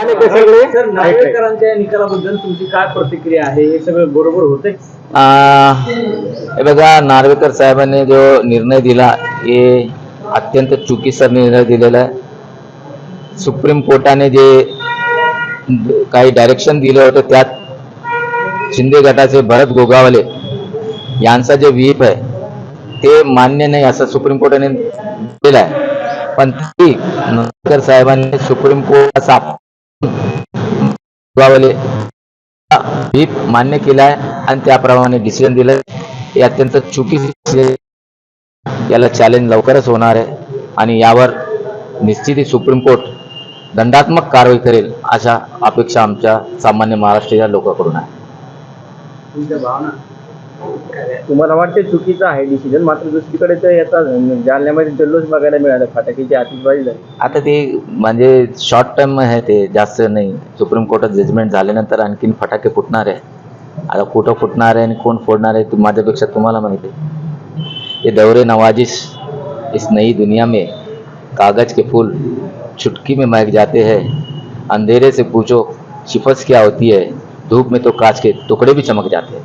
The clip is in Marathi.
सर, नार्वेकरांच्या निकालाबद्दल तुमची काय प्रतिक्रिया आहे? हे सगळं बरोबर होतंय? हे बघा, नार्वेकर साहेबांनी जो निर्णय दिला हे अत्यंत चुकीचा निर्णय दिलेला आहे. सुप्रीम कोर्टाने जे काही डायरेक्शन दिलं होतं त्यात शिंदे गटाचे भरत गोगावले यांचा जे व्हीप आहे ते मान्य नाही असं सुप्रीम कोर्टाने दिलेलं आहे. पण तरी नार्वेकर साहेबांनी सुप्रीम कोर्टाचा गोगावले व्हीप मान्य केला आहे आणि त्याप्रमाणे डिसिजन दिलं. हे अत्यंत चुकीचे, याला चॅलेंज लवकरच होणार आहे आणि यावर निश्चितच सुप्रीम कोर्ट दंडात्मक कारवाई करेल अशा अपेक्षा आमच्या सामान्य महाराष्ट्रीय लोकांकडून आहे. तुमच्या भावना? तुम्हाला वाटते चुकीचं आहे डिसिजन, मात्र दुसरीकडे तर याचा जालन्यामध्ये जल्लोष बघायला मिळाला, फटाक्याची आतिषबाजी झाली. आता ते म्हणजे शॉर्ट टर्म आहे, ते जास्त नाही. सुप्रीम कोर्टात जजमेंट झाल्यानंतर आणखीन फटाके फुटणार आहे. आता कुठं फुटणार आहे आणि कोण फोडणार आहे माझ्यापेक्षा तुम्हाला माहिती आहे. ये दौरे नवाजिश इस नई दुनिया में कागज के फूल चुटकी में महक जाते हैं. अंधेरे से पूछो शिफस क्या होती है, धूप में तो कांच के टुकड़े भी चमक जाते हैं.